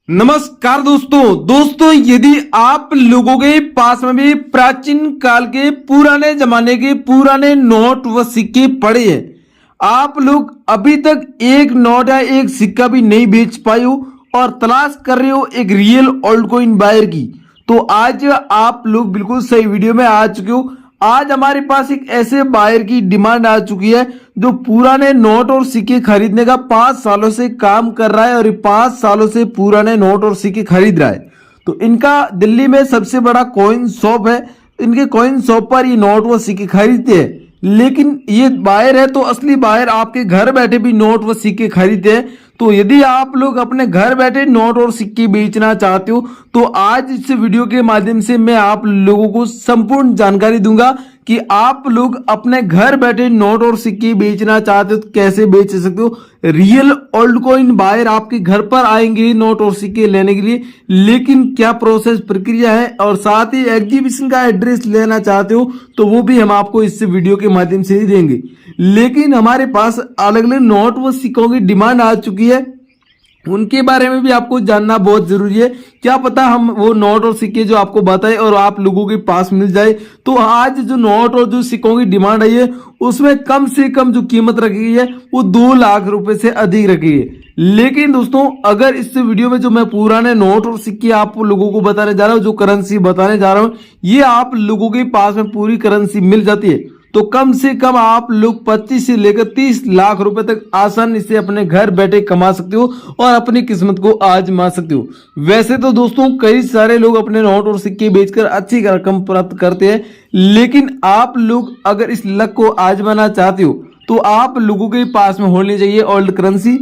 नमस्कार दोस्तों यदि आप लोगों के पास में भी प्राचीन काल के पुराने जमाने के पुराने नोट व सिक्के पड़े हैं, आप लोग अभी तक एक नोट या एक सिक्का भी नहीं बेच पाए हो और तलाश कर रहे हो एक रियल ओल्ड कॉइन बायर की, तो आज आप लोग बिल्कुल सही वीडियो में आ चुके हो। आज हमारे पास एक ऐसे बायर की डिमांड आ चुकी है जो पुराने नोट और सिक्के खरीदने का 5 सालों से काम कर रहा है और 5 सालों से पुराने नोट और सिक्के खरीद रहा है। तो इनका दिल्ली में सबसे बड़ा कॉइन शॉप है। इनके कॉइन शॉप पर ये नोट व सिक्के खरीदते हैं, लेकिन ये बायर है तो असली बायर आपके घर बैठे भी नोट व सिक्के खरीदते हैं। तो यदि आप लोग अपने घर बैठे नोट और सिक्के बेचना चाहते हो तो आज इस वीडियो के माध्यम से मैं आप लोगों को संपूर्ण जानकारी दूंगा कि आप लोग अपने घर बैठे नोट और सिक्के बेचना चाहते हो तो कैसे बेच सकते हो। रियल ओल्ड कॉइन बायर आपके घर पर आएंगे नोट और सिक्के लेने के लिए, लेकिन क्या प्रोसेस प्रक्रिया है और साथ ही एग्जीबिशन का एड्रेस लेना चाहते हो तो वो भी हम आपको इस वीडियो के माध्यम से ही देंगे। लेकिन हमारे पास अलग अलग नोट व सिक्कों की डिमांड आ चुकी है, उनके बारे में भी आपको जानना बहुत जरूरी है। क्या पता हम वो नोट और सिक्के जो आपको बताए और आप लोगों के पास मिल जाए। तो आज जो नोट और जो सिक्कों की डिमांड आई है उसमें कम से कम जो कीमत रखी गई है वो 2 लाख रुपए से अधिक रखी है। लेकिन दोस्तों अगर इस वीडियो में जो मैं पुराने नोट और सिक्के आप लोगों को बताने जा रहा हूँ, जो करेंसी बताने जा रहा हूँ, ये आप लोगों के पास में पूरी करेंसी मिल जाती है तो कम से कम आप लोग 25 से लेकर 30 लाख रुपए तक आसानी से अपने घर बैठे कमा सकते हो और अपनी किस्मत को आजमा सकते हो। वैसे तो दोस्तों कई सारे लोग अपने नोट और सिक्के बेचकर अच्छी रकम प्राप्त करते हैं, लेकिन आप लोग अगर इस लक को आजमाना चाहते हो तो आप लोगों के पास में होनी चाहिए ओल्ड करेंसी,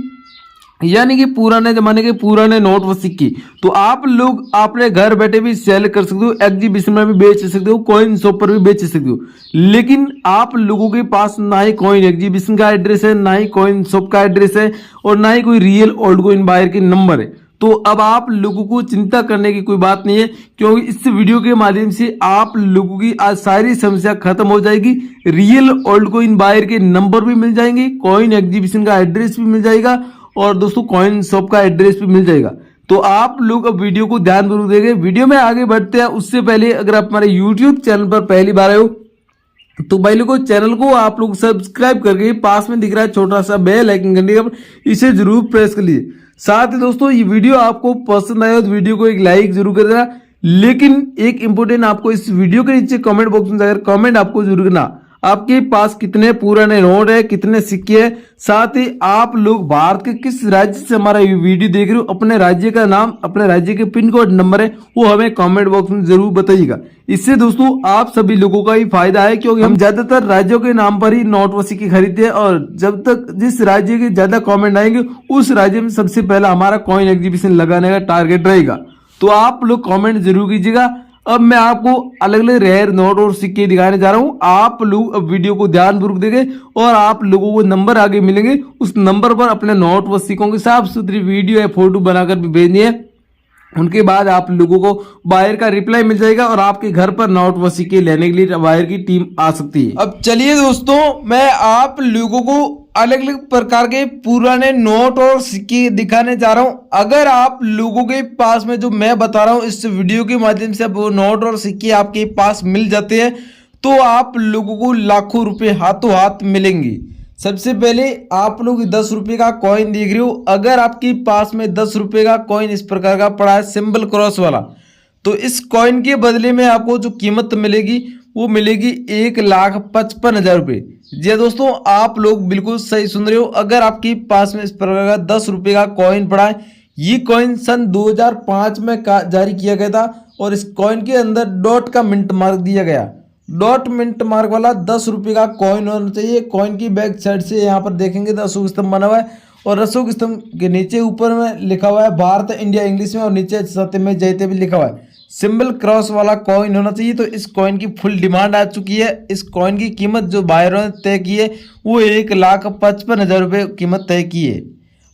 यानी कि पुराने जमाने के पुराने नोट व सिक्के। तो आप लोग अपने घर बैठे भी सेल कर सकते हो, एग्जीबिशन में भी बेच सकते हो, कॉइन शॉप पर भी बेच सकते हो। लेकिन आप लोगों के पास ना ही कॉइन एग्जीबिशन का एड्रेस है, ना ही कॉइन शॉप का एड्रेस है और ना ही कोई रियल ओल्ड कॉइन बायर के नंबर है। तो अब आप लोगों को चिंता करने की कोई बात नहीं है, क्योंकि इस वीडियो के माध्यम से आप लोगों की आज सारी समस्या खत्म हो जाएगी। रियल ओल्ड कॉइन बायर के नंबर भी मिल जाएंगे, कॉइन एग्जीबिशन का एड्रेस भी मिल जाएगा और दोस्तों कॉइन शॉप का एड्रेस भी मिल जाएगा। तो आप लोग अब वीडियो को ध्यानपूर्वक देखें। वीडियो में आगे बढ़ते हैं उससे पहले अगर आप हमारे YouTube चैनल पर पहली बार आए हो तो भाई लोगों चैनल को आप लोग सब्सक्राइब करके पास में दिख रहा है छोटा सा बेल आइकन घंटी का, इसे जरूर प्रेस कर लीजिए। साथ ही दोस्तों ये वीडियो आपको पसंद आया तो वीडियो को एक लाइक जरूर कर देना, लेकिन एक इंपोर्टेंट आपको इस वीडियो के नीचे कमेंट बॉक्स में जाकर कमेंट आपको जरूर करना आपके पास कितने पुराने नोट है, कितने सिक्के हैं। साथ ही आप लोग भारत के किस राज्य से हमारा ये वीडियो देख रहे हो, अपने राज्य का नाम, अपने राज्य के पिन कोड नंबर है वो हमें कमेंट बॉक्स में जरूर बताइएगा। इससे दोस्तों आप सभी लोगों का ही फायदा है, क्योंकि हम ज्यादातर राज्यों के नाम पर ही नोट व सिक्के खरीदते हैं और जब तक जिस राज्य के ज्यादा कॉमेंट आएंगे उस राज्य में सबसे पहला हमारा कॉइन एग्जीबिशन लगाने का टारगेट रहेगा। तो आप लोग कॉमेंट जरूर कीजिएगा। अब मैं आपको अलग अलग रेयर नोट और सिक्के दिखाने जा रहा हूं। आप लोग अब वीडियो को ध्यानपूर्वक देखें और आप लोगों को नंबर आगे मिलेंगे, उस नंबर पर अपने नोट व सिक्कों की साफ सुथरी वीडियो या फोटो बनाकर भी भेजनी है। उनके बाद आप लोगों को बायर का रिप्लाई मिल जाएगा और आपके घर पर नोट व सिक्के लेने के लिए बायर की टीम आ सकती है। अब चलिए दोस्तों मैं आप लोगों को अलग अलग प्रकार के पुराने नोट और सिक्के दिखाने जा रहा हूं। अगर आप लोगों के पास में जो मैं बता रहा हूं इस वीडियो के माध्यम से वो नोट और सिक्के आपके पास मिल जाते हैं तो आप लोगों को लाखों रुपए हाथों हाथ मिलेंगे। सबसे पहले आप लोग 10 रुपए का कॉइन देख रहे हो, अगर आपके पास में 10 रुपए का कॉइन इस प्रकार का पड़ा है सिंबल क्रॉस वाला, तो इस कॉइन के बदले में आपको जो कीमत मिलेगी वो मिलेगी 1,55,000 रुपए। जी दोस्तों आप लोग बिल्कुल सही सुन रहे हो। अगर आपके पास में इस प्रकार का 10 रुपए का कॉइन पड़ा है, ये कॉइन सन 2005 में जारी किया गया था और इस कॉइन के अंदर डॉट का मिंट मार्क दिया गया। डॉट मिंट मार्क वाला 10 रुपए का कॉइन होना चाहिए। कॉइन की बैक साइड से यहाँ पर देखेंगे तो अशोक स्तंभ बना हुआ है और अशोक स्तंभ के नीचे ऊपर में लिखा हुआ है भारत इंडिया इंग्लिश में और नीचे सत्यमेव जयते भी लिखा हुआ है। सिंबल क्रॉस वाला कॉइन होना चाहिए। तो इस कॉइन की फुल डिमांड आ चुकी है। इस कॉइन की कीमत जो बायरों ने तय की है वो 1,55,000 रुपये कीमत तय की है।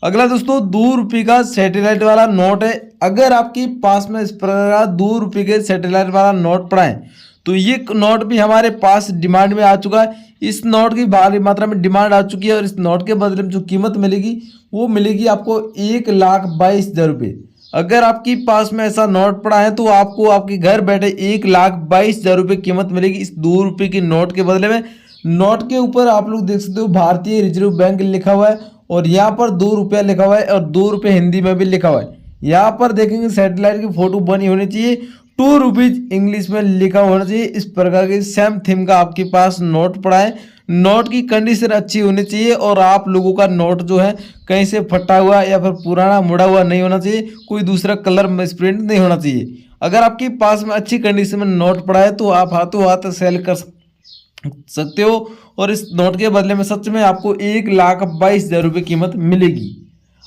अगला दोस्तों 2 रुपये का सैटेलाइट वाला नोट है। अगर आपके पास में इस प्रकार 2 रुपये के सैटेलाइट वाला नोट पड़ा है तो ये नोट भी हमारे पास डिमांड में आ चुका है। इस नोट की भारी मात्रा में डिमांड आ चुकी है और इस नोट के बदले में जो कीमत मिलेगी वो मिलेगी आपको 1,22,000 रुपये। अगर आपके पास में ऐसा नोट पड़ा है तो आपको आपके घर बैठे 1,22,000 रुपये कीमत मिलेगी इस 2 रुपये की नोट के बदले में। नोट के ऊपर आप लोग देख सकते हो भारतीय रिजर्व बैंक लिखा हुआ है और यहाँ पर 2 रुपया लिखा हुआ है और 2 रुपये हिंदी में भी लिखा हुआ है। यहाँ पर देखेंगे सैटेलाइट की फोटो बनी होनी चाहिए, 2 रुपीज इंग्लिश में लिखा होना चाहिए। इस प्रकार के सेम थीम का आपके पास नोट पड़ा है। नोट की कंडीशन अच्छी होनी चाहिए और आप लोगों का नोट जो है कहीं से फटा हुआ या फिर पुराना मुड़ा हुआ नहीं होना चाहिए, कोई दूसरा कलर मिसप्रिंट नहीं होना चाहिए। अगर आपके पास में अच्छी कंडीशन में नोट पड़ा है तो आप हाथों हाथ सेल कर सकते हो और इस नोट के बदले में सच में आपको 1,22,000 रुपये कीमत मिलेगी।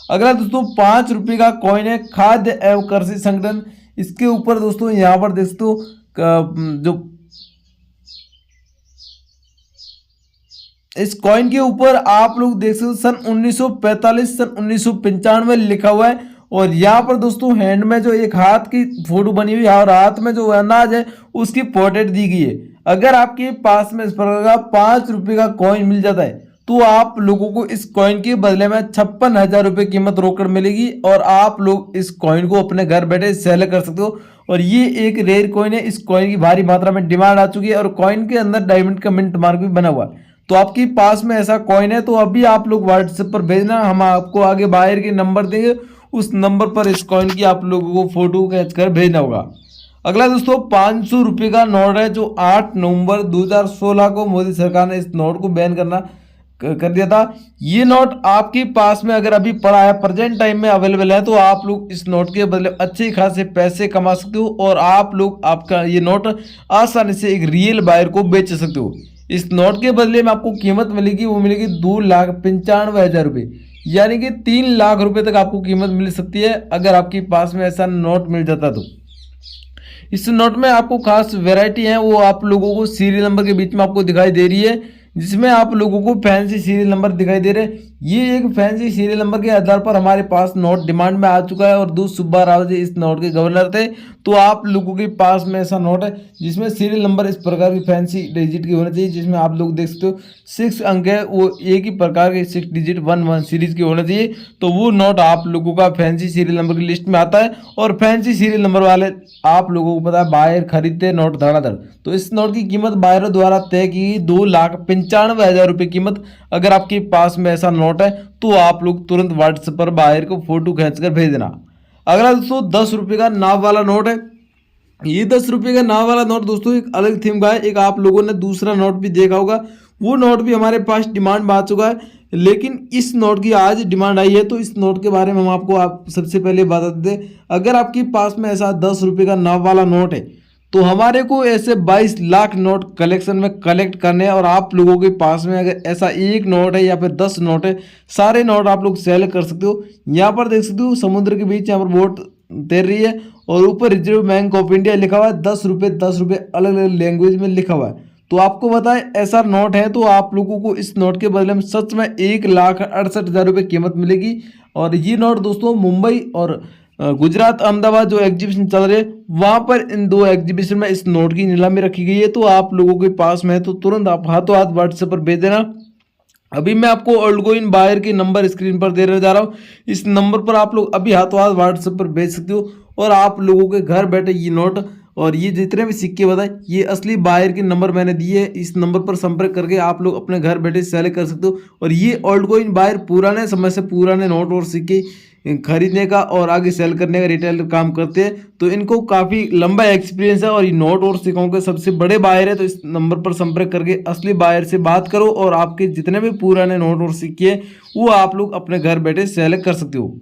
अगला दोस्तों 5 रुपये का कॉइन है खाद्य एवं कृषि संगठन। इसके ऊपर दोस्तों यहाँ पर देख सकते हो जो इस कॉइन के ऊपर आप लोग देख सकते हो सन 1945 सन 1995 लिखा हुआ है और यहाँ पर दोस्तों हैंड में जो एक हाथ की फोटो बनी हुई है और हाथ में जो अनाज है उसकी पोर्ट्रेट दी गई है। अगर आपके पास में इस प्रकार का 5 रुपये का कॉइन मिल जाता है तो आप लोगों को इस कॉइन के बदले में 56,000 रुपये कीमत रोकड़ मिलेगी और आप लोग इस कॉइन को अपने घर बैठे सेल कर सकते हो। और ये एक रेयर कॉइन है, इस कॉइन की भारी मात्रा में डिमांड आ चुकी है और कॉइन के अंदर डायमंड का मिंट मार्क भी बना हुआ है। तो आपके पास में ऐसा कॉइन है तो अभी आप लोग व्हाट्सएप पर भेजना, हम आपको आगे बाहर के नंबर देंगे, उस नंबर पर इस कॉइन की आप लोगों को फोटो खींच कर भेजना होगा। अगला दोस्तों 500 रुपये का नोट है जो 8 नवंबर 2016 को मोदी सरकार ने इस नोट को बैन कर दिया था। ये नोट आपके पास में अगर अभी पड़ा है प्रेजेंट टाइम में अवेलेबल है तो आप लोग इस नोट के बदले अच्छे खासे पैसे कमा सकते हो और आप लोग आपका ये नोट आसानी से एक रियल बायर को बेच सकते हो। इस नोट के बदले में आपको कीमत मिलेगी, वो मिलेगी 2,95,000 रुपये, यानी कि 3 लाख रुपए तक आपको कीमत मिल सकती है अगर आपके पास में ऐसा नोट मिल जाता तो। इस नोट में आपको खास वैरायटी है वो आप लोगों को सीरियल नंबर के बीच में आपको दिखाई दे रही है, जिसमें आप लोगों को फैंसी सीरियल नंबर दिखाई दे रहे हैं। ये एक फैंसी सीरियल नंबर के आधार पर हमारे पास नोट डिमांड में आ चुका है और दूध सुब्बा राव जी इस नोट के गवर्नर थे। तो आप लोगों के पास में ऐसा नोट है जिसमें सीरियल नंबर इस प्रकार की फैंसी डिजिट की होना चाहिए, जिसमें आप लोग देख सकते हो 6 अंक है, वो एक ही प्रकार के 6 डिजिट 1 सीरीज की होना चाहिए। तो वो नोट आप लोगों का फैंसी सीरियल नंबर की लिस्ट में आता है और फैंसी सीरियल नंबर वाले आप लोगों को पता है बायर खरीदते नोट धड़ाधड़। तो इस नोट की कीमत बायरों द्वारा तय की 2,95,000 रुपये कीमत। अगर आपके पास में ऐसा नोट है तो आप लोग तुरंत व्हाट्सएप पर बायर को फोटो खींचकर भेज देना। अगला दोस्तों 10 रुपये का नाव वाला नोट है। ये 10 रुपये का नाव वाला नोट दोस्तों एक अलग थीम का है। एक आप लोगों ने दूसरा नोट भी देखा होगा, वो नोट भी हमारे पास डिमांड में आ चुका है, लेकिन इस नोट की आज डिमांड आई है। तो इस नोट के बारे में हम आपको सबसे पहले बता देते। अगर आपके पास में ऐसा 10 रुपये का नाव वाला नोट है तो हमारे को ऐसे 22 लाख नोट कलेक्शन में कलेक्ट करने हैं और आप लोगों के पास में अगर ऐसा एक नोट है या फिर 10 नोट है, सारे नोट आप लोग सेल कर सकते हो। यहाँ पर देख सकते हो समुद्र के बीच यहाँ पर बोट तैर रही है और ऊपर रिजर्व बैंक ऑफ इंडिया लिखा हुआ है। 10 रुपये अलग अलग लैंग्वेज में लिखा हुआ है। तो आपको बताएं ऐसा नोट है तो आप लोगों को इस नोट के बदले में सच में 1,68,000 रुपये कीमत मिलेगी। और ये नोट दोस्तों मुंबई और गुजरात अहमदाबाद जो एग्जीबिशन चल रहे हैं वहां पर इन 2 एग्जीबिशन में इस नोट की नीलामी रखी गई है। तो आप लोगों के पास में है तो तुरंत आप हाथों हाथ व्हाट्सएप पर भेज देना। अभी मैं आपको ओल्ड कॉइन बायर के नंबर स्क्रीन पर देने जा रहा हूँ, इस नंबर पर आप लोग अभी हाथों हाथ व्हाट्सएप पर भेज सकते हो और आप लोगों के घर बैठे ये नोट और ये जितने भी सिक्के बताए ये असली बायर के नंबर मैंने दिए है। इस नंबर पर संपर्क करके आप लोग अपने घर बैठे सेल कर सकते हो। और ये ओल्ड कॉइन बायर पुराने समय से पुराने नोट और सिक्के खरीदने का और आगे सेल करने का रिटेल काम करते हैं। तो इनको काफ़ी लंबा एक्सपीरियंस है और ये नोट और सिक्कों के सबसे बड़े बायर है। तो इस नंबर पर संपर्क करके असली बायर से बात करो और आपके जितने भी पुराने नोट और सिक्के हैं वो आप लोग अपने घर बैठे सेल कर सकते हो।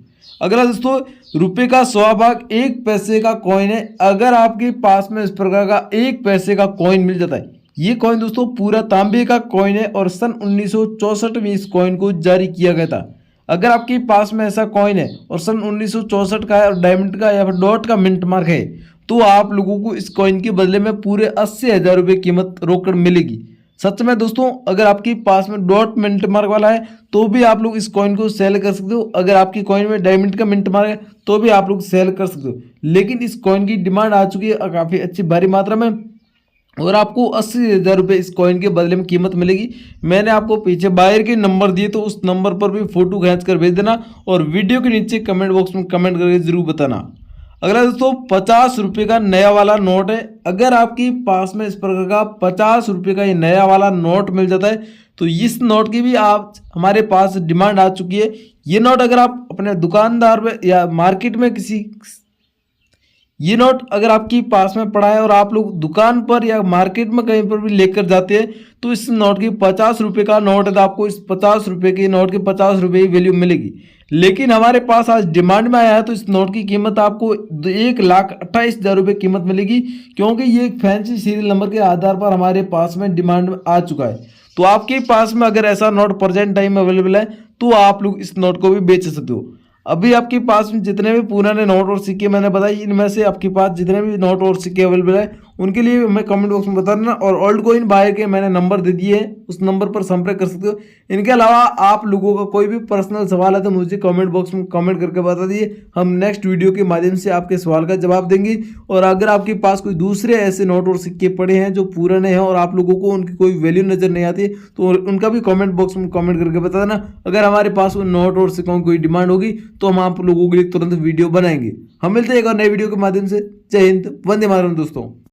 अगला दोस्तों रुपये का 100 भाग 1 पैसे का कॉइन है। अगर आपके पास में इस प्रकार का 1 पैसे का कॉइन मिल जाता है, ये कॉइन दोस्तों पूरा तांबे का कॉइन है और सन 1964 में इस कॉइन को जारी किया गया था। अगर आपके पास में ऐसा कॉइन है और सन 1964 का है और डायमंड का या फिर डॉट का मिंट मार्क है तो आप लोगों को इस कॉइन के बदले में पूरे 80,000 रुपये कीमत रोकड़ मिलेगी। सच में दोस्तों अगर आपके पास में डॉट मिंट मार्क वाला है तो भी आप लोग इस कॉइन को सेल कर सकते हो। अगर आपकी कॉइन में डायमंड का मिंट मार्क है तो भी आप लोग सेल कर सकते हो। लेकिन इस कॉइन की डिमांड आ चुकी है काफ़ी अच्छी भारी मात्रा में और आपको 80,000 रुपये इस कॉइन के बदले में कीमत मिलेगी। मैंने आपको पीछे बायर के नंबर दिए, तो उस नंबर पर भी फोटो खींच कर भेज देना और वीडियो के नीचे कमेंट बॉक्स में कमेंट करके जरूर बताना। अगला दोस्तों 50 रुपये का नया वाला नोट है। अगर आपके पास में इस प्रकार का 50 रुपये का ये नया वाला नोट मिल जाता है तो इस नोट की भी आप हमारे पास डिमांड आ चुकी है। ये नोट अगर आप अपने दुकानदार में या मार्केट में ये नोट अगर आपके पास में पड़ा है और आप लोग दुकान पर या मार्केट में कहीं पर भी लेकर जाते हैं तो इस नोट की 50 रुपये का नोट है तो आपको इस 50 रुपये के नोट के 50 रुपये की वैल्यू मिलेगी। लेकिन हमारे पास आज डिमांड में आया है तो इस नोट की कीमत आपको 1,28,000 रुपये कीमत मिलेगी, क्योंकि ये एक फैंसी सीरियल नंबर के आधार पर हमारे पास में डिमांड में आ चुका है। तो आपके पास में अगर ऐसा नोट प्रेजेंट टाइम में अवेलेबल है तो आप लोग इस नोट को भी बेच सकते हो। अभी आपके पास में जितने भी पुराने नोट और सिक्के मैंने बताई, इनमें से आपके पास जितने भी नोट और सिक्के अवेलेबल है उनके लिए हमें कमेंट बॉक्स में बता देना। और ओल्ड कॉइन बाय के मैंने नंबर दे दिए हैं, उस नंबर पर संपर्क कर सकते हो। इनके अलावा आप लोगों का कोई भी पर्सनल सवाल है तो मुझे कमेंट बॉक्स में कमेंट करके बता दिए, हम नेक्स्ट वीडियो के माध्यम से आपके सवाल का जवाब देंगे। और अगर आपके पास कोई दूसरे ऐसे नोट और सिक्के पड़े हैं जो पुराने हैं और आप लोगों को उनकी कोई वैल्यू नजर नहीं आती तो उनका भी कमेंट बॉक्स में कमेंट करके बता देना। अगर हमारे पास उन नोट और सिक्कों की कोई डिमांड होगी तो हम आप लोगों के लिए तुरंत वीडियो बनाएंगे। हम मिलते हैं एक और नए वीडियो के माध्यम से। जय हिंद, वंदे मातरम दोस्तों।